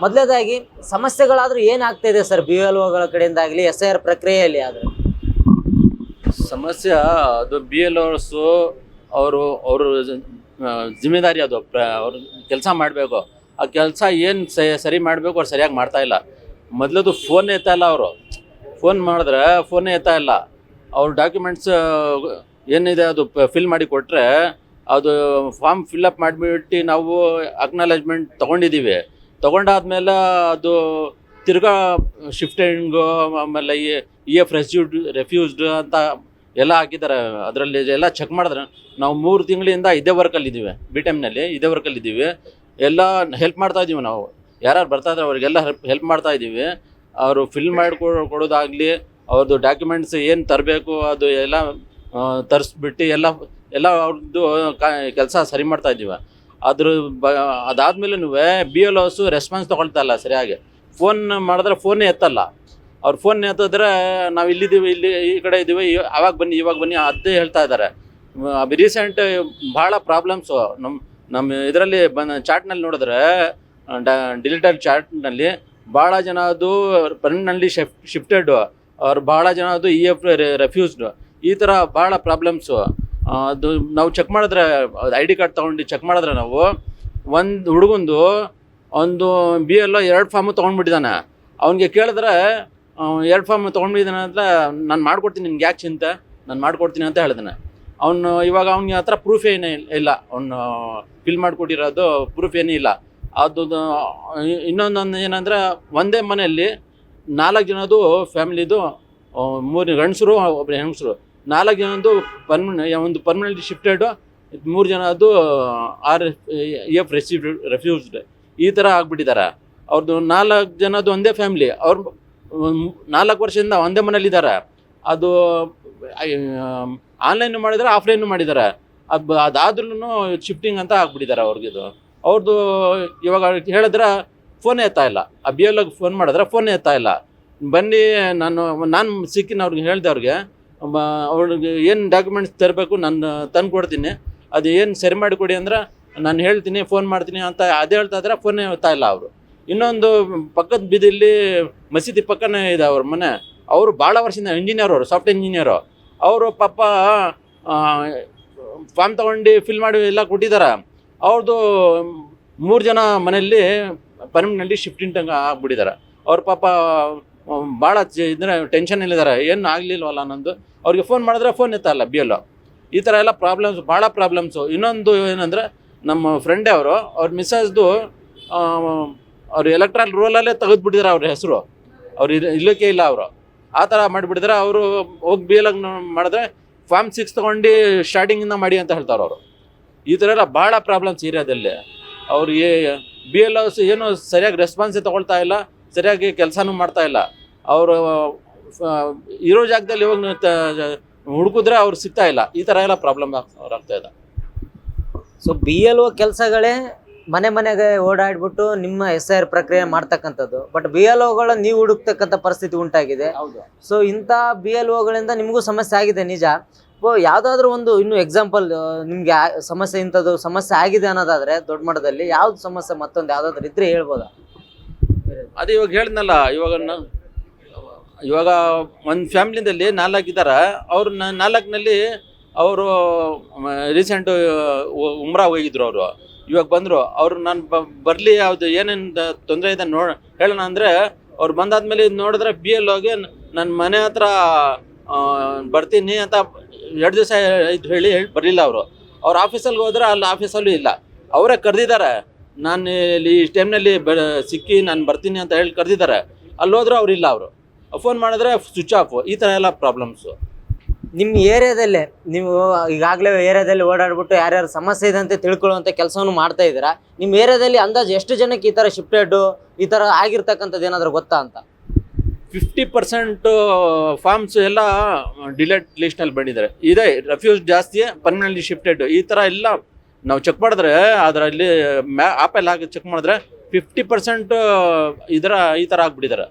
ಮೊದಲನೇದಾಗಿ ಸಮಸ್ಯೆಗಳಾದರೂ ಏನಾಗ್ತಾ ಇದೆ ಸರ್ ಬಿ ಎಲ್ ಒಗಳ ಕಡೆಯಿಂದ ಆಗಲಿ SIR ಪ್ರಕ್ರಿಯೆಯಲ್ಲಿ ಆದರೆ? ಸಮಸ್ಯೆ ಅದು ಬಿ ಎಲ್ ಓರ್ಸು ಅವರು ಜಿಮ್ಮೆದಾರಿ ಅದು ಅವ್ರು ಕೆಲಸ ಮಾಡಬೇಕು. ಆ ಕೆಲಸ ಏನು ಸರಿ ಮಾಡಬೇಕು ಅವ್ರು ಸರಿಯಾಗಿ ಮಾಡ್ತಾಯಿಲ್ಲ. ಮೊದಲದು ಫೋನ್ ಎತ್ತಾ ಇಲ್ಲ, ಅವರು ಫೋನ್ ಮಾಡಿದ್ರೆ ಫೋನೇ ಎತ್ತಾ ಇಲ್ಲ. ಅವ್ರ ಡಾಕ್ಯುಮೆಂಟ್ಸ್ ಏನಿದೆ ಅದು ಫಿಲ್ ಮಾಡಿ ಕೊಟ್ಟರೆ ಅದು ಫಾರ್ಮ್ ಫಿಲ್ಲಪ್ ಮಾಡಿಬಿಟ್ಟು ನಾವು ಅಕ್ನಾಲೇಜ್ಮೆಂಟ್ ತೊಗೊಂಡಿದ್ದೀವಿ. ತೊಗೊಂಡಾದ್ಮೇಲೆ ಅದು ತಿರ್ಗಾ ಶಿಫ್ಟಿಂಗು ಆಮೇಲೆ EF ರೆಫ್ಯೂಸ್ಡ್ ಅಂತ ಎಲ್ಲ ಹಾಕಿದ್ದಾರೆ. ಅದರಲ್ಲಿ ಎಲ್ಲ ಚೆಕ್ ಮಾಡಿದ್ರೆ ನಾವು 3 ತಿಂಗಳಿಂದ ಇದೇ ವರ್ಕಲ್ಲಿದ್ದೀವಿ, BTEMನಲ್ಲಿ ಇದೇ ವರ್ಕಲ್ಲಿದ್ದೀವಿ. ಎಲ್ಲ ಹೆಲ್ಪ್ ಮಾಡ್ತಾಯಿದ್ದೀವಿ. ನಾವು ಯಾರು ಬರ್ತಾಯಿದ್ರೆ ಅವರಿಗೆಲ್ಲ ಹೆಲ್ಪ್ ಮಾಡ್ತಾಯಿದ್ದೀವಿ. ಅವರು ಫಿಲ್ ಮಾಡಿ ಕೊಡೋದಾಗಲಿ, ಅವ್ರದ್ದು ಡಾಕ್ಯುಮೆಂಟ್ಸ್ ಏನು ತರಬೇಕು ಅದು ಎಲ್ಲ ತರಿಸ್ಬಿಟ್ಟು ಎಲ್ಲ ಅವ್ರದ್ದು ಕೆಲಸ ಸರಿ ಮಾಡ್ತಾಯಿದ್ದೀವಿ. ಅದಾದ್ಮೇಲೂ BLOs ರೆಸ್ಪಾನ್ಸ್ ತೊಗೊಳ್ತಾ ಇಲ್ಲ ಸರಿಯಾಗಿ. ಫೋನ್ ಮಾಡಿದ್ರೆ ಫೋನೇ ಎತ್ತಲ್ಲ. ಅವ್ರು ಫೋನ್ ಎತ್ತಿದ್ರೆ ನಾವು ಇಲ್ಲಿದ್ದೀವಿ, ಈ ಕಡೆ ಇದ್ದೀವಿ, ಆವಾಗ ಬನ್ನಿ ಇವಾಗ ಬನ್ನಿ ಅದೇ ಹೇಳ್ತಾ ಇದ್ದಾರೆ. ರೀಸೆಂಟ್ ಭಾಳ ಪ್ರಾಬ್ಲಮ್ಸು ನಮ್ಮ ಇದರಲ್ಲಿ ಚಾಟ್ನಲ್ಲಿ ನೋಡಿದ್ರೆ, ಡಿಜಿಟಲ್ ಚಾಟ್ನಲ್ಲಿ ಭಾಳ ಜನ ಅದು ಪರ್ಮನೆಂಟ್ಲಿ ಶಿಫ್ಟೆಡ್, ಅವ್ರು ಭಾಳ ಜನ ಅದು EF ರೆಫ್ಯೂಸ್ಡ್, ಈ ಥರ ಭಾಳ ಪ್ರಾಬ್ಲಮ್ಸು. ಅದು ನಾವು ಚೆಕ್ ಮಾಡಿದ್ರೆ ID ಕಾರ್ಡ್ ತೊಗೊಂಡು ಚೆಕ್ ಮಾಡಿದ್ರೆ ನಾವು ಒಂದು ಹುಡುಗಂದು ಒಂದು BLO 2 ಫಾರ್ಮು ತೊಗೊಂಡ್ಬಿಟ್ಟಿದ್ದಾನೆ. ಅವ್ನಿಗೆ ಕೇಳಿದ್ರೆ 2 ಫಾರ್ಮ್ ತೊಗೊಂಡಿದ್ದಾನೆ ಅಂತ, ನಾನು ಮಾಡ್ಕೊಡ್ತೀನಿ, ನಿನ್ಗೆ ಯಾಕೆ ಚಿಂತೆ, ನಾನು ಮಾಡ್ಕೊಡ್ತೀನಿ ಅಂತ ಹೇಳಿದಾನೆ. ಅವನು ಇವಾಗ ಅವ್ನಿಗೆ ಹತ್ರ ಪ್ರೂಫ್ ಏನೇ ಇಲ್ಲ, ಅವನು ಫಿಲ್ ಮಾಡಿಕೊಟ್ಟಿರೋದು ಪ್ರೂಫ್ ಏನೂ ಇಲ್ಲ. ಅದು ಇನ್ನೊಂದೊಂದು ಏನಂದರೆ, ಒಂದೇ ಮನೆಯಲ್ಲಿ 4 ಜನದ್ದು ಫ್ಯಾಮಿಲಿದು, 3 ಗಂಡಸರು ಒಬ್ಬರು ಹೆಂಗಸರು, 4 ಜನದ್ದು ಒಂದು ಪರ್ಮನೆಂಟ್ಲಿ ಶಿಫ್ಟೆಡು, 3 ಜನದ್ದು EF ರೆಫ್ಯೂಸ್ಡ್, ಈ ಥರ ಆಗಿಬಿಟ್ಟಿದ್ದಾರೆ. ಅವ್ರದ್ದು 4 ಜನದ್ದು ಒಂದೇ ಫ್ಯಾಮಿಲಿ, ಅವ್ರು 4 ವರ್ಷದಿಂದ ಒಂದೇ ಮನೇಲಿದ್ದಾರೆ. ಅದು ಆನ್ಲೈನು ಮಾಡಿದ್ದಾರೆ, ಆಫ್ಲೈನು ಮಾಡಿದ್ದಾರೆ. ಅದಾದ್ರೂ ಶಿಫ್ಟಿಂಗ್ ಅಂತ ಆಗ್ಬಿಟ್ಟಿದ್ದಾರೆ ಅವ್ರಿಗಿದು. ಅವ್ರದ್ದು ಇವಾಗ ಹೇಳಿದ್ರೆ ಫೋನೇ ಎತ್ತಾ ಇಲ್ಲ. ಆ BLOಗೆ ಫೋನ್ ಮಾಡಿದ್ರೆ ಫೋನೇ ಎತ್ತಾ ಇಲ್ಲ. ಬನ್ನಿ, ನಾನು ಸಿಕ್ಕಿನ ಅವ್ರಿಗೆ ಹೇಳಿದೆ, ಅವ್ರಿಗೆ ಏನು ಡಾಕ್ಯುಮೆಂಟ್ಸ್ ತರಬೇಕು ನಾನು ತಂದು ಕೊಡ್ತೀನಿ, ಅದು ಏನು ಸರಿ ಮಾಡಿಕೊಡಿ ಅಂದ್ರೆ ನಾನು ಹೇಳ್ತೀನಿ, ಫೋನ್ ಮಾಡ್ತೀನಿ ಅಂತ ಅದೇ ಹೇಳ್ತಾ ಇದ್ರೆ ಫೋನೇ ಎತ್ತಾ ಇಲ್ಲ ಅವರು. ಇನ್ನೊಂದು ಪಕ್ಕದ ಬೀದಿಯಲ್ಲಿ ಮಸೀದಿ ಪಕ್ಕನೇ ಇದೆ ಅವ್ರ ಮನೆ. ಅವರು ಭಾಳ ವರ್ಷದಿಂದ ಇಂಜಿನಿಯರ್, ಅವರು ಸಾಫ್ಟ್ವೇರ್ ಇಂಜಿನಿಯರು. ಅವರು ಪಾಪ ಫಾರ್ಮ್ ತೊಗೊಂಡು ಫಿಲ್ ಮಾಡಿ ಎಲ್ಲ ಕೊಟ್ಟಿದ್ದಾರೆ. ಅವ್ರದ್ದು 3 ಜನ ಮನೆಯಲ್ಲಿ ಪರ್ಮನೆಂಟ್ಲಿ ಶಿಫ್ಟಿಂಗ್ ಆಗ್ಬಿಟ್ಟಿದ್ದಾರೆ. ಅವ್ರ ಪಾಪ ಭಾಳ ಇದ್ರೆ ಟೆನ್ಷನಲ್ಲಿದ್ದಾರೆ, ಏನು ಆಗಲಿಲ್ವಲ್ಲ ಅನ್ನೋದು. ಅವ್ರಿಗೆ ಫೋನ್ ಮಾಡಿದ್ರೆ ಫೋನ್ ಎತ್ತಾ ಇಲ್ಲ BLO. ಈ ಥರ ಎಲ್ಲ ಪ್ರಾಬ್ಲಮ್ಸ್, ಭಾಳ ಪ್ರಾಬ್ಲಮ್ಸು. ಇನ್ನೊಂದು ಏನಂದರೆ, ನಮ್ಮ ಫ್ರೆಂಡೇ ಅವ್ರ ಮಿಸ್ಸಸ್ದು ಅವ್ರು ಎಲೆಕ್ಟ್ರಲ್ ರೋಲಲ್ಲೇ ತೆಗೆದುಬಿಟ್ಟಿದ್ದಾರೆ ಅವ್ರ ಹೆಸರು. ಅವ್ರು ಇಲ್ಲಕ್ಕೆ ಇಲ್ಲ, ಅವರು ಆ ಥರ ಮಾಡಿಬಿಟ್ಟಿದ್ರೆ. ಅವರು ಹೋಗಿ BLOಗೆ ಮಾಡಿದ್ರೆ ಫಾರ್ಮ್ 6 ತೊಗೊಂಡು ಸ್ಟಾರ್ಟಿಂಗಿಂದ ಮಾಡಿ ಅಂತ ಹೇಳ್ತಾರೆ ಅವರು. ಈ ಥರ ಎಲ್ಲ ಭಾಳ ಪ್ರಾಬ್ಲಮ್ಸ್ ಏರಿಯಾದಲ್ಲಿ. ಅವ್ರಿಗೆ BLOs ಏನು ಸರಿಯಾಗಿ ರೆಸ್ಪಾನ್ಸೇ ತೊಗೊಳ್ತಾ ಇಲ್ಲ, ಸರಿಯಾಗಿ ಕೆಲಸನೂ ಮಾಡ್ತಾ ಇಲ್ಲ. ಅವರು ಇರೋ ಜಾಗದಲ್ಲಿ ಇವಾಗ ಹುಡುಕಿದ್ರೆ ಅವ್ರು ಸಿಗ್ತಾ ಇಲ್ಲ. ಈ ಥರ ಎಲ್ಲ ಪ್ರಾಬ್ಲಮ್ ಆಗ್ತಾ ಇದೆ. ಸೊ BLO ಕೆಲಸಗಳೇ ಮನೆಗೆ ಓಡಾಡ್ಬಿಟ್ಟು ನಿಮ್ಮ SIR ಪ್ರಕ್ರಿಯೆ ಮಾಡ್ತಕ್ಕಂಥದ್ದು. ಬಟ್ BLOಗಳ ನೀವು ಹುಡುಕ್ತಕ್ಕಂಥ ಪರಿಸ್ಥಿತಿ ಉಂಟಾಗಿದೆ. ಸೊ ಇಂಥ BLOಗಳಿಂದ ನಿಮಗೂ ಸಮಸ್ಯೆ ಆಗಿದೆ ನಿಜ. ಯಾವುದಾದ್ರೂ ಒಂದು ಇನ್ನೂ ಎಕ್ಸಾಂಪಲ್ ನಿಮಗೆ ಸಮಸ್ಯೆ, ಇಂಥದ್ದು ಸಮಸ್ಯೆ ಆಗಿದೆ ಅನ್ನೋದಾದರೆ ದೊಡ್ಡ ಮಟ್ಟದಲ್ಲಿ ಯಾವ್ದು ಸಮಸ್ಯೆ ಮತ್ತೊಂದು ಯಾವುದಾದ್ರೂ ಇದ್ರೆ ಹೇಳ್ಬೋದಾ? ಅದು ಇವಾಗ ಹೇಳಿದ್ನಲ್ಲ, ಇವಾಗ ಒಂದು ಫ್ಯಾಮಿಲಿದಲ್ಲಿ 4 ಇದ್ದಾರೆ. ಅವ್ರು 4ನಲ್ಲಿ ಅವರು ರೀಸೆಂಟು ಉಮ್ರಾ ಹೋಗಿದ್ರು. ಅವರು ಇವಾಗ ಬಂದರು. ಅವರು ನಾನು ಬರಲಿ, ಯಾವುದು ಏನೇನು ತೊಂದರೆ ಇದೆ ಹೇಳೋಣ ಅಂದರೆ, ಅವ್ರು ಬಂದಾದ್ಮೇಲೆ ನೋಡಿದ್ರೆ BLOಗೆ ನನ್ನ ಮನೆ ಹತ್ರ ಬರ್ತೀನಿ ಅಂತ 2 ದಿವಸ ಹೇಳಿ ಬರಲಿಲ್ಲ. ಅವ್ರ ಆಫೀಸಲ್ಲಿ ಹೋದ್ರೆ ಅಲ್ಲಿ ಆಫೀಸಲ್ಲೂ ಇಲ್ಲ. ಅವರೇ ಕರೆದಿದ್ದಾರೆ, ನಾನು ಇಲ್ಲಿ ಈ ಟೈಮ್ನಲ್ಲಿ ಸಿಕ್ಕಿ ನಾನು ಬರ್ತೀನಿ ಅಂತ ಹೇಳಿ ಕರೆದಿದ್ದಾರೆ. ಅಲ್ಲಿ ಹೋದ್ರೆ ಅವರಿಲ್ಲ. ಅವರು ಫೋನ್ ಮಾಡಿದ್ರೆ ಸ್ವಿಚ್ ಆಫ್. ಈ ಥರ ಎಲ್ಲ ಪ್ರಾಬ್ಲಮ್ಸು. ನಿಮ್ಮ ಏರಿಯಾದಲ್ಲೇ ನೀವು ಈಗಾಗಲೇ ಏರಿಯಾದಲ್ಲಿ ಓಡಾಡ್ಬಿಟ್ಟು ಯಾರ್ಯಾರು ಸಮಸ್ಯೆ ಇದೆ ಅಂತ ತಿಳ್ಕೊಳ್ಳುವಂಥ ಕೆಲಸವನ್ನು ಮಾಡ್ತಾ ಇದ್ದೀರಾ. ನಿಮ್ಮ ಏರಿಯಾದಲ್ಲಿ ಅಂದಾಜು ಎಷ್ಟು ಜನಕ್ಕೆ ಈ ಥರ ಶಿಫ್ಟೆಡ್ಡು ಈ ಥರ ಆಗಿರ್ತಕ್ಕಂಥದ್ದು ಏನಾದರೂ ಗೊತ್ತಾ ಅಂತ? 50% ಫಾರ್ಮ್ಸ್ ಎಲ್ಲ ಡಿಲೇಟ್ ಲಿಸ್ಟ್ನಲ್ಲಿ ಬಂದಿದ್ದಾರೆ. ಇದೇ ರೆಫ್ಯೂಸ್ ಜಾಸ್ತಿ, ಪರ್ಮನೆಂಟ್ಲಿ ಶಿಫ್ಟೆಡ್, ಈ ಥರ ಎಲ್ಲ ನಾವು ಚೆಕ್ ಮಾಡಿದ್ರೆ ಅದರಲ್ಲಿ ಆ್ಯಪಲ್ಲಿ ಹಾಕಿ ಚೆಕ್ ಮಾಡಿದ್ರೆ 50% ಈ ಥರ ಆಗ್ಬಿಟ್ಟಿದ್ದಾರೆ.